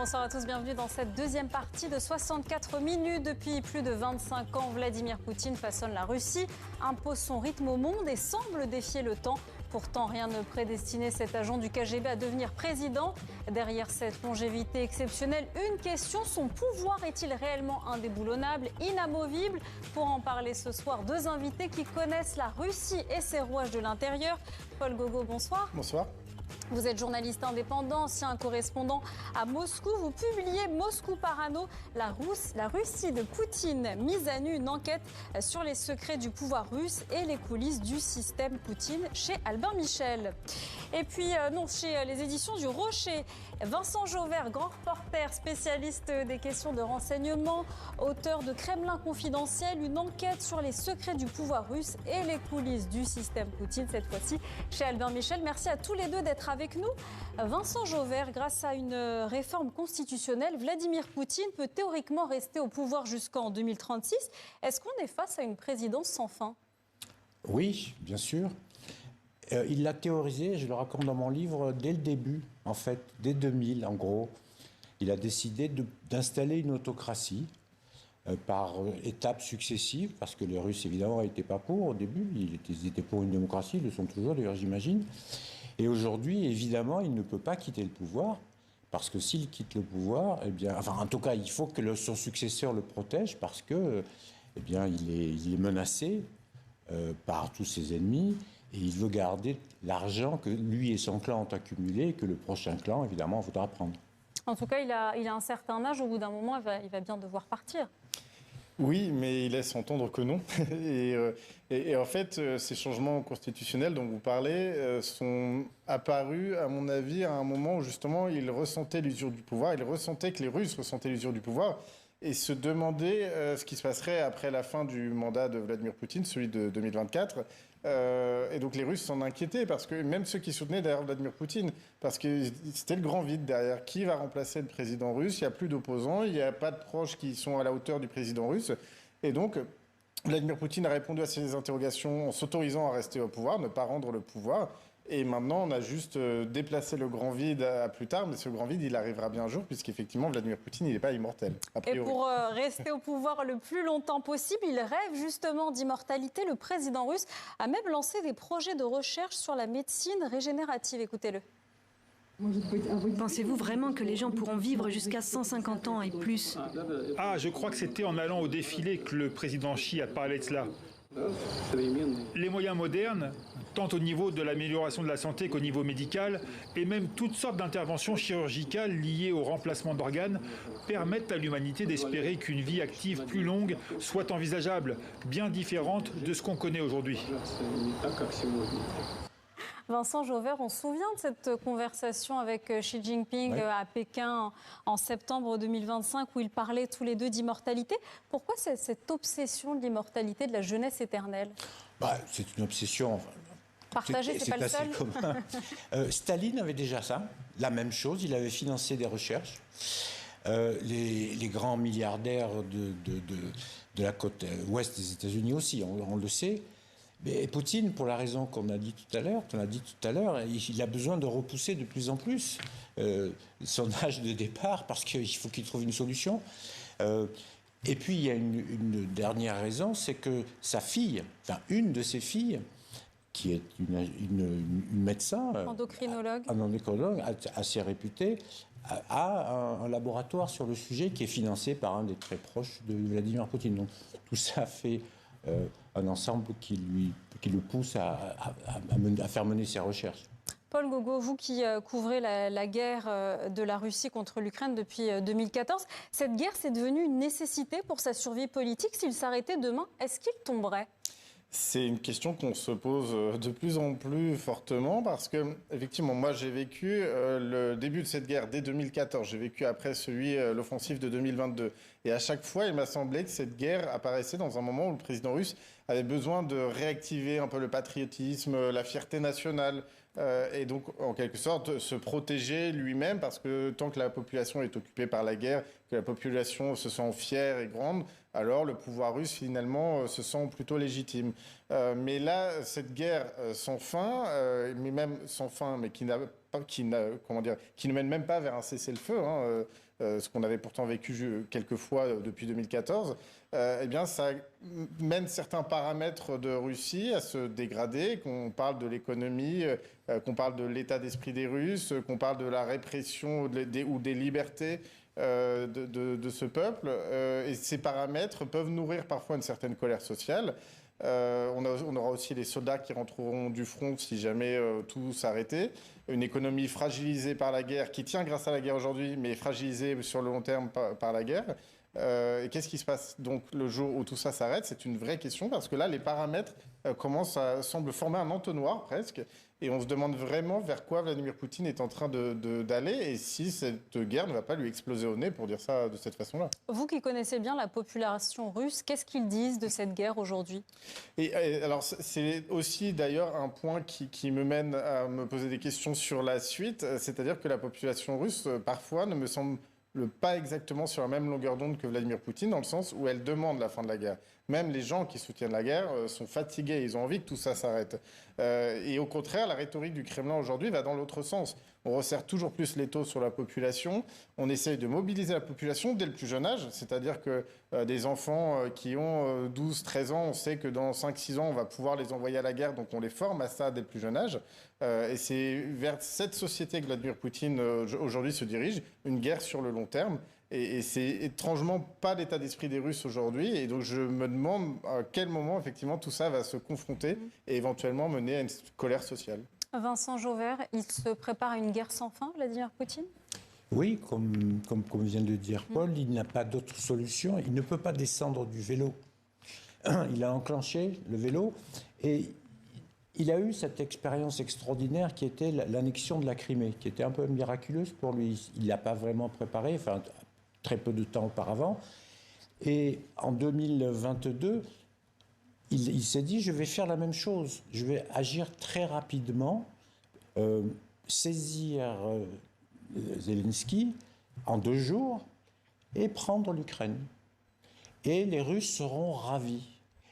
Bonsoir à tous, bienvenue dans cette deuxième partie de 64 minutes. Depuis plus de 25 ans, Vladimir Poutine façonne la Russie, impose son rythme au monde et semble défier le temps. Pourtant, rien ne prédestinait cet agent du KGB à devenir président. Derrière cette longévité exceptionnelle, une question, son pouvoir est-il réellement indéboulonnable, inamovible? Pour en parler ce soir, deux invités qui connaissent la Russie et ses rouages de l'intérieur. Paul Gogo, bonsoir. Bonsoir. Vous êtes journaliste indépendant, ancien correspondant à Moscou. Vous publiez Moscou Parano, la Russie de Poutine, mise à nu, une enquête sur les secrets du pouvoir russe et les coulisses du système Poutine chez Albin Michel. Et puis, chez les éditions du Rocher, Vincent Jauvert, grand reporter, spécialiste des questions de renseignement, auteur de Kremlin confidentiel, une enquête sur les secrets du pouvoir russe et les coulisses du système Poutine, cette fois-ci chez Albin Michel. Merci à tous les deux d'être avec nous. Vincent Jauvert, grâce à une réforme constitutionnelle, Vladimir Poutine peut théoriquement rester au pouvoir jusqu'en 2036. Est-ce qu'on est face à une présidence sans fin? Oui, bien sûr. Il l'a théorisé, je le raconte dans mon livre, dès le début, en fait, dès 2000 en gros. Il a décidé d'installer une autocratie par étapes successives, parce que les Russes, évidemment, n'étaient pas pour au début. Ils étaient pour une démocratie, ils le sont toujours, d'ailleurs, j'imagine. Et aujourd'hui, évidemment, il ne peut pas quitter le pouvoir, parce que s'il quitte le pouvoir, eh bien, enfin, en tout cas, il faut que son successeur le protège, parce que, eh bien, il est menacé par tous ses ennemis. Et il veut garder l'argent que lui et son clan ont accumulé et que le prochain clan, évidemment, voudra prendre. En tout cas, il a un certain âge. Au bout d'un moment, il va bien devoir partir. Oui, mais il laisse entendre que non. Et en fait, ces changements constitutionnels dont vous parlez sont apparus, à mon avis, à un moment où justement il ressentait l'usure du pouvoir. Il ressentait que les Russes ressentaient l'usure du pouvoir et se demandaient ce qui se passerait après la fin du mandat de Vladimir Poutine, celui de 2024. Et donc les Russes s'en inquiétaient, parce que même ceux qui soutenaient derrière Vladimir Poutine, parce que c'était le grand vide derrière. Qui va remplacer le président russe? Il n'y a plus d'opposants, il n'y a pas de proches qui sont à la hauteur du président russe. Et donc Vladimir Poutine a répondu à ces interrogations en s'autorisant à rester au pouvoir, ne pas rendre le pouvoir. Et maintenant, on a juste déplacé le grand vide à plus tard, mais ce grand vide, il arrivera bien un jour, puisqu'effectivement, Vladimir Poutine, il n'est pas immortel, a priori. Et pour rester au pouvoir le plus longtemps possible, il rêve justement d'immortalité. Le président russe a même lancé des projets de recherche sur la médecine régénérative. Écoutez-le. Pensez-vous vraiment que les gens pourront vivre jusqu'à 150 ans et plus? Ah, je crois que c'était en allant au défilé que le président Xi a parlé de cela. Les moyens modernes, tant au niveau de l'amélioration de la santé qu'au niveau médical, et même toutes sortes d'interventions chirurgicales liées au remplacement d'organes, permettent à l'humanité d'espérer qu'une vie active plus longue soit envisageable, bien différente de ce qu'on connaît aujourd'hui. Vincent Jauvert, on se souvient de cette conversation avec Xi Jinping à Pékin en septembre 2025 où ils parlaient tous les deux d'immortalité. Pourquoi cette obsession de l'immortalité, de la jeunesse éternelle? C'est une obsession partagée, c'est pas le seul. Staline avait déjà ça, la même chose, il avait financé des recherches. Les grands milliardaires de la côte ouest des États-Unis aussi, on le sait. Mais Poutine, pour la raison qu'on a dit tout à l'heure, il a besoin de repousser de plus en plus son âge de départ, parce qu'il faut qu'il trouve une solution. Et puis il y a une dernière raison, c'est que sa fille, enfin une de ses filles, qui est une médecin, endocrinologue, assez réputée, a un laboratoire sur le sujet qui est financé par un des très proches de Vladimir Poutine. Donc tout ça fait un ensemble qui le pousse à faire mener ses recherches. Paul Gogo, vous qui couvrez la guerre de la Russie contre l'Ukraine depuis 2014, cette guerre, c'est devenu une nécessité pour sa survie politique. S'il s'arrêtait demain, est-ce qu'il tomberait ? C'est une question qu'on se pose de plus en plus fortement parce que, effectivement, moi j'ai vécu le début de cette guerre dès 2014. J'ai vécu après l'offensive de 2022. Et à chaque fois, il m'a semblé que cette guerre apparaissait dans un moment où le président russe avait besoin de réactiver un peu le patriotisme, la fierté nationale, et donc en quelque sorte se protéger lui-même, parce que tant que la population est occupée par la guerre, que la population se sent fière et grande, alors le pouvoir russe finalement se sent plutôt légitime. Mais là, cette guerre sans fin, mais même sans fin, mais qui ne mène même pas vers un cessez-le-feu, ce qu'on avait pourtant vécu quelques fois depuis 2014, eh bien, ça mène certains paramètres de Russie à se dégrader, qu'on parle de l'économie, qu'on parle de l'état d'esprit des Russes, qu'on parle de la répression ou des libertés de ce peuple. Et ces paramètres peuvent nourrir parfois une certaine colère sociale. On aura aussi les soldats qui rentreront du front si jamais tout s'arrêtait. Une économie fragilisée par la guerre, qui tient grâce à la guerre aujourd'hui, mais fragilisée sur le long terme par la guerre. Et qu'est-ce qui se passe donc le jour où tout ça s'arrête? C'est une vraie question parce que là, les paramètres semblent former un entonnoir presque. Et on se demande vraiment vers quoi Vladimir Poutine est en train d'aller et si cette guerre ne va pas lui exploser au nez, pour dire ça de cette façon-là. Vous qui connaissez bien la population russe, qu'est-ce qu'ils disent de cette guerre aujourd'hui? Et alors, c'est aussi d'ailleurs un point qui me mène à me poser des questions sur la suite, c'est-à-dire que la population russe, parfois, ne me semble pas exactement sur la même longueur d'onde que Vladimir Poutine, dans le sens où elle demande la fin de la guerre. Même les gens qui soutiennent la guerre sont fatigués, ils ont envie que tout ça s'arrête. Et au contraire, la rhétorique du Kremlin aujourd'hui va dans l'autre sens. On resserre toujours plus l'étau sur la population, on essaye de mobiliser la population dès le plus jeune âge, c'est-à-dire que des enfants qui ont 12-13 ans, on sait que dans 5-6 ans, on va pouvoir les envoyer à la guerre, donc on les forme à ça dès le plus jeune âge. Et c'est vers cette société que Vladimir Poutine aujourd'hui se dirige, une guerre sur le long terme. Et c'est étrangement pas l'état d'esprit des Russes aujourd'hui. Et donc je me demande à quel moment, effectivement, tout ça va se confronter et éventuellement mener à une colère sociale. Vincent Jauvert, il se prépare à une guerre sans fin, Vladimir Poutine? Oui, comme vient de le dire Paul, il n'a pas d'autre solution. Il ne peut pas descendre du vélo. Il a enclenché le vélo et il a eu cette expérience extraordinaire qui était l'annexion de la Crimée, qui était un peu miraculeuse pour lui. Il ne l'a pas vraiment préparé, enfin très peu de temps auparavant. Et en 2022, il s'est dit, je vais faire la même chose. Je vais agir très rapidement, saisir Zelensky en 2 jours et prendre l'Ukraine. Et les Russes seront ravis.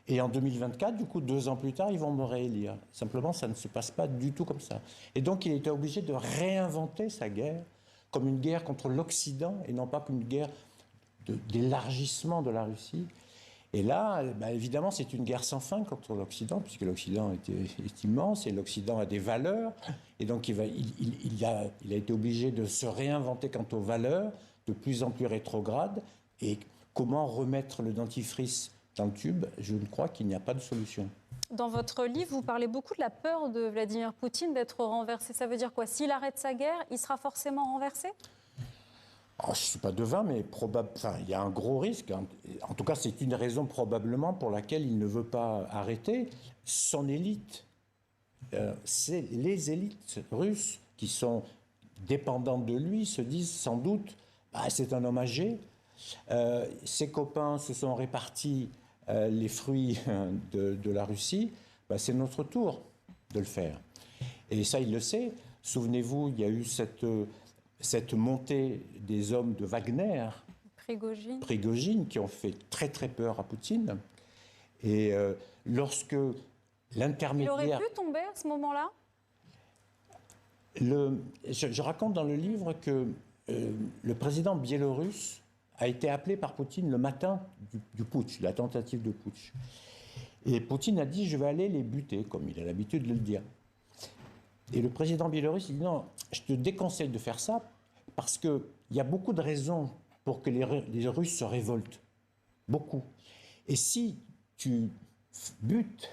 Et en 2024, du coup, 2 ans plus tard, ils vont me réélire. Simplement, ça ne se passe pas du tout comme ça. Et donc, il était obligé de réinventer sa guerre comme une guerre contre l'Occident et non pas comme une guerre d'élargissement de la Russie. Et là, bah, évidemment, c'est une guerre sans fin contre l'Occident, puisque l'Occident est immense et l'Occident a des valeurs. Et donc, il a été obligé de se réinventer quant aux valeurs, de plus en plus rétrogrades. Et comment remettre le dentifrice dans le tube? Je ne crois qu'il n'y a pas de solution. Dans votre livre, vous parlez beaucoup de la peur de Vladimir Poutine d'être renversé. Ça veut dire quoi? S'il arrête sa guerre, il sera forcément renversé? Oh, je ne suis pas devin, mais il y a un gros risque. En tout cas, c'est une raison probablement pour laquelle il ne veut pas arrêter. Son élite, c'est les élites russes qui sont dépendantes de lui, se disent sans doute, c'est un homme âgé. Ses copains se sont répartis les fruits de la Russie. C'est notre tour de le faire. Et ça, il le sait. Souvenez-vous, il y a eu cette montée des hommes de Wagner, Prigojine, qui ont fait très très peur à Poutine. Et lorsque l'intermédiaire... Il aurait pu tomber à ce moment-là? Je raconte dans le livre que le président biélorusse a été appelé par Poutine le matin du putsch, la tentative de putsch. Et Poutine a dit « je vais aller les buter », comme il a l'habitude de le dire. Et le président biélorusse dit « non, je te déconseille de faire ça parce qu'il y a beaucoup de raisons pour que les Russes se révoltent. Beaucoup. Et si tu butes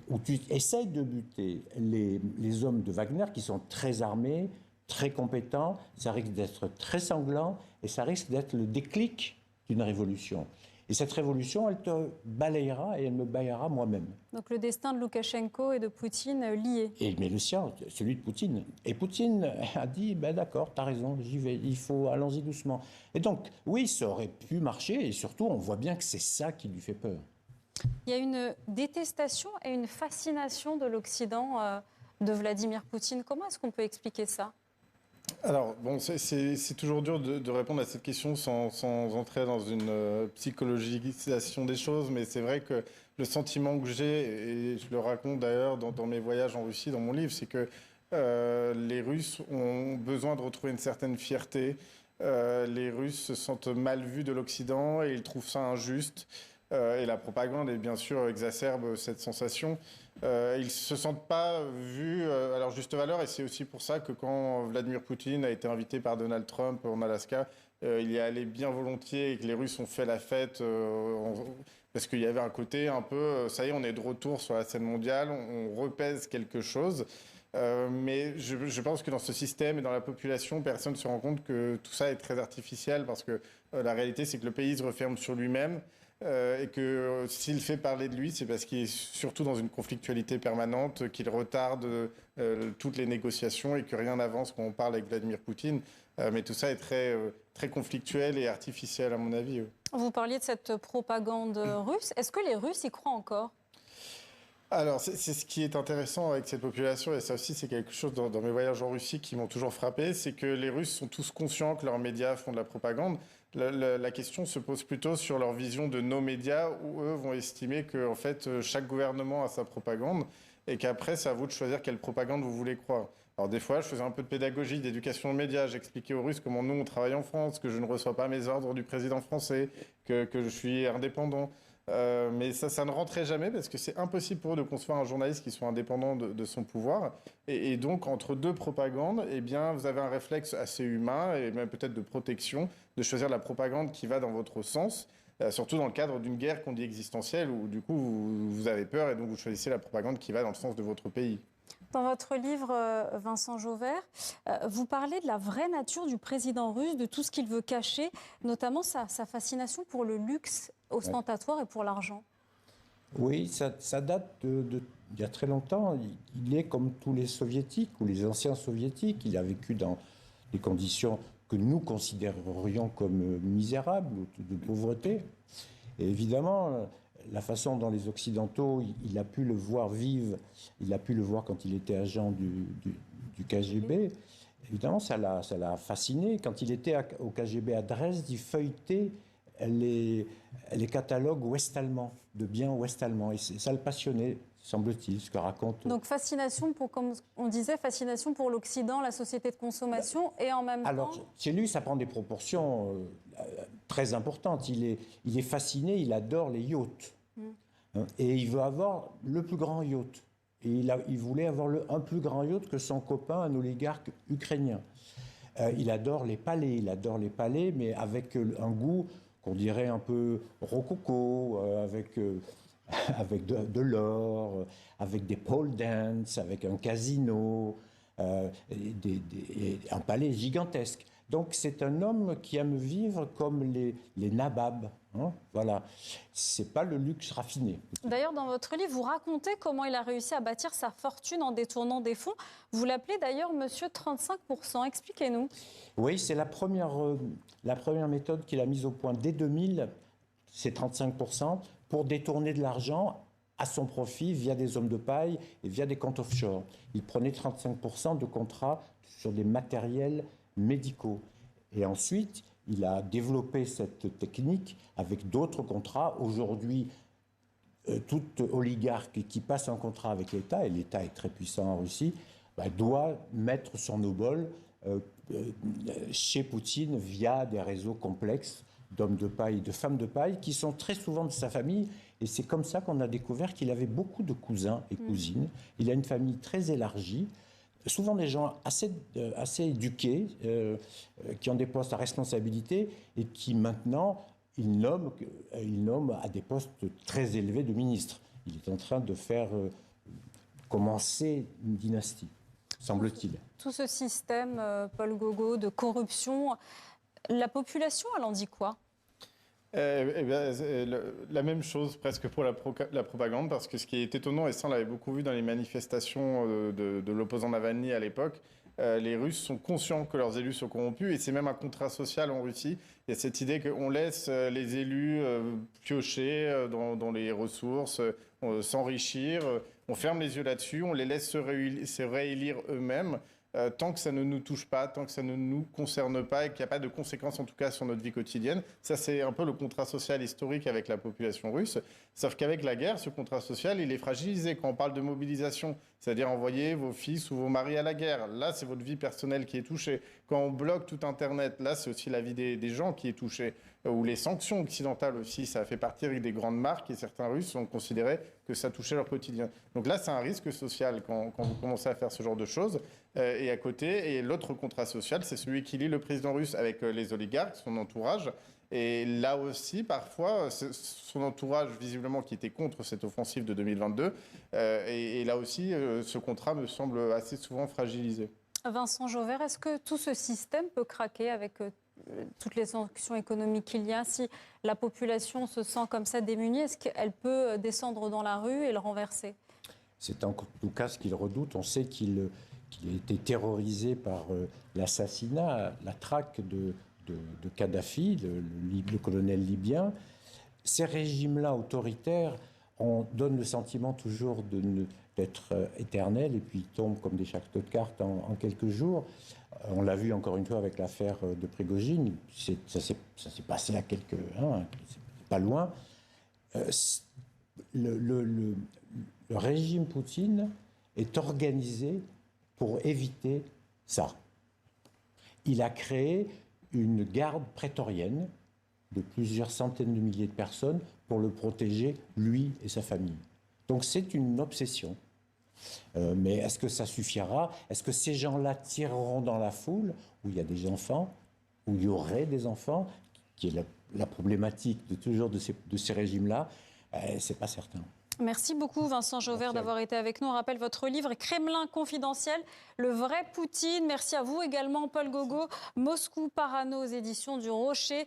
ou tu essayes de buter les hommes de Wagner qui sont très armés, très compétents, ça risque d'être très sanglant et ça risque d'être le déclic d'une révolution. Et cette révolution, elle te balayera et elle me balayera moi-même. » Donc le destin de Loukachenko et de Poutine lié. Mais le sien, celui de Poutine. Et Poutine a dit, d'accord, t'as raison, j'y vais, allons-y doucement. Et donc, oui, ça aurait pu marcher et surtout, on voit bien que c'est ça qui lui fait peur. Il y a une détestation et une fascination de l'Occident de Vladimir Poutine. Comment est-ce qu'on peut expliquer ça? Alors, bon, c'est toujours dur de répondre à cette question sans entrer dans une psychologisation des choses, mais c'est vrai que le sentiment que j'ai, et je le raconte d'ailleurs dans mes voyages en Russie, dans mon livre, c'est que les Russes ont besoin de retrouver une certaine fierté, les Russes se sentent mal vus de l'Occident et ils trouvent ça injuste. Et la propagande, et bien sûr, exacerbe cette sensation. Ils ne se sentent pas vus à leur juste valeur. Et c'est aussi pour ça que quand Vladimir Poutine a été invité par Donald Trump en Alaska, il y est allé bien volontiers et que les Russes ont fait la fête parce qu'il y avait un côté un peu, ça y est, on est de retour sur la scène mondiale, on repèse quelque chose. Mais je pense que dans ce système et dans la population, personne ne se rend compte que tout ça est très artificiel parce que la réalité, c'est que le pays se referme sur lui-même. Et que s'il fait parler de lui, c'est parce qu'il est surtout dans une conflictualité permanente, qu'il retarde toutes les négociations et que rien n'avance quand on parle avec Vladimir Poutine. Mais tout ça est très conflictuel et artificiel, à mon avis. Vous parliez de cette propagande russe. Est-ce que les Russes y croient encore ? Alors, c'est ce qui est intéressant avec cette population, et ça aussi, c'est quelque chose dans mes voyages en Russie qui m'ont toujours frappé, c'est que les Russes sont tous conscients que leurs médias font de la propagande. La question se pose plutôt sur leur vision de nos médias, où eux vont estimer que, en fait, chaque gouvernement a sa propagande, et qu'après, c'est à vous de choisir quelle propagande vous voulez croire. Alors, des fois, je faisais un peu de pédagogie, d'éducation aux médias, j'expliquais aux Russes comment nous, on travaille en France, que je ne reçois pas mes ordres du président français, que je suis indépendant. Mais ça ne rentrait jamais parce que c'est impossible pour eux de concevoir un journaliste qui soit indépendant de son pouvoir. Et donc, entre deux propagandes, eh bien, vous avez un réflexe assez humain et même peut-être de protection de choisir la propagande qui va dans votre sens, surtout dans le cadre d'une guerre qu'on dit existentielle où, du coup, vous avez peur et donc vous choisissez la propagande qui va dans le sens de votre pays. Dans votre livre, Vincent Jauvert, vous parlez de la vraie nature du président russe, de tout ce qu'il veut cacher, notamment sa fascination pour le luxe ostentatoire et pour l'argent. Oui, ça date d'il y a très longtemps. Il est comme tous les soviétiques ou les anciens soviétiques. Il a vécu dans des conditions que nous considérerions comme misérables ou de pauvreté. Et évidemment, la façon dont les Occidentaux, il a pu le voir vivre, il a pu le voir quand il était agent du KGB. Évidemment, ça l'a fasciné. Quand il était au KGB à Dresde, il feuilletait les catalogues ouest-allemands, de biens ouest-allemands. Et ça le passionnait, semble-t-il, ce que raconte... Donc fascination pour, comme on disait, fascination pour l'Occident, la société de consommation, et en même temps... Alors, chez lui, ça prend des proportions très importantes. Il est fasciné, il adore les yachts. Et il veut avoir le plus grand yacht. Et il voulait avoir un plus grand yacht que son copain, un oligarque ukrainien. Il adore les palais, mais avec un goût qu'on dirait un peu rococo, avec de l'or, avec des pole dance, avec un casino, un palais gigantesque. Donc c'est un homme qui aime vivre comme les nababs. Voilà, c'est pas le luxe raffiné. D'ailleurs, dans votre livre, vous racontez comment il a réussi à bâtir sa fortune en détournant des fonds. Vous l'appelez d'ailleurs Monsieur 35%. Expliquez-nous. Oui, c'est la première méthode qu'il a mise au point dès 2000, c'est 35%, pour détourner de l'argent à son profit via des hommes de paille et via des comptes offshore. Il prenait 35% de contrats sur des matériels médicaux. Et ensuite, il a développé cette technique avec d'autres contrats. Aujourd'hui, tout oligarque qui passe un contrat avec l'État, et l'État est très puissant en Russie, doit mettre son obol chez Poutine via des réseaux complexes d'hommes de paille, de femmes de paille, qui sont très souvent de sa famille. Et c'est comme ça qu'on a découvert qu'il avait beaucoup de cousins et cousines. Il a une famille très élargie, souvent des gens assez éduqués, qui ont des postes à responsabilité et qui maintenant, il nomme à des postes très élevés de ministres. Il est en train de faire commencer une dynastie, semble-t-il. Tout ce système, Paul Gogo, de corruption, la population, elle en dit quoi ? La même chose presque pour la propagande, parce que ce qui est étonnant, et ça on l'avait beaucoup vu dans les manifestations de l'opposant Navalny à l'époque, les Russes sont conscients que leurs élus sont corrompus, et c'est même un contrat social en Russie. Il y a cette idée qu'on laisse les élus piocher dans les ressources, s'enrichir, on ferme les yeux là-dessus, on les laisse se réélire eux-mêmes. tant que ça ne nous touche pas, tant que ça ne nous concerne pas et qu'il n'y a pas de conséquences en tout cas sur notre vie quotidienne. Ça, c'est un peu le contrat social historique avec la population russe. Sauf qu'avec la guerre, ce contrat social, il est fragilisé. Quand on parle de mobilisation, c'est-à-dire envoyer vos fils ou vos maris à la guerre, là, c'est votre vie personnelle qui est touchée. Quand on bloque tout Internet, là, c'est aussi la vie des gens qui est touchée. Ou les sanctions occidentales aussi, ça a fait partie des grandes marques et certains Russes ont considéré que ça touchait leur quotidien. Donc là, c'est un risque social quand vous commencez à faire ce genre de choses. Et à côté, et l'autre contrat social, c'est celui qui lie le président russe avec les oligarques, son entourage. Et là aussi, parfois, son entourage, visiblement, qui était contre cette offensive de 2022. Et là aussi, ce contrat me semble assez souvent fragilisé. Vincent Jauvert, est-ce que tout ce système peut craquer avec toutes les sanctions économiques qu'il y a? Si la population se sent comme ça démunie, est-ce qu'elle peut descendre dans la rue et le renverser? C'est en tout cas ce qu'il redoute. On sait qu'il a été terrorisé par l'assassinat, la traque de Kadhafi, le colonel libyen. Ces régimes-là autoritaires, on donne le sentiment toujours d'être éternels et puis ils tombent comme des châteaux de cartes en quelques jours. On l'a vu encore une fois avec l'affaire de Prigojine. Ça s'est passé à quelques... c'est pas loin. Le régime Poutine est organisé pour éviter ça. Il a créé une garde prétorienne de plusieurs centaines de milliers de personnes pour le protéger, lui et sa famille. Donc c'est une obsession. Mais est-ce que ça suffira? Est-ce que ces gens-là tireront dans la foule où il y a des enfants, où il y aurait des enfants, qui est la problématique de ces régimes-là? C'est pas certain. Merci beaucoup Vincent Jauvert d'avoir été avec nous. On rappelle votre livre Kremlin confidentiel, le vrai Poutine. Merci à vous également Paul Gogo, Moscou Parano aux éditions du Rocher.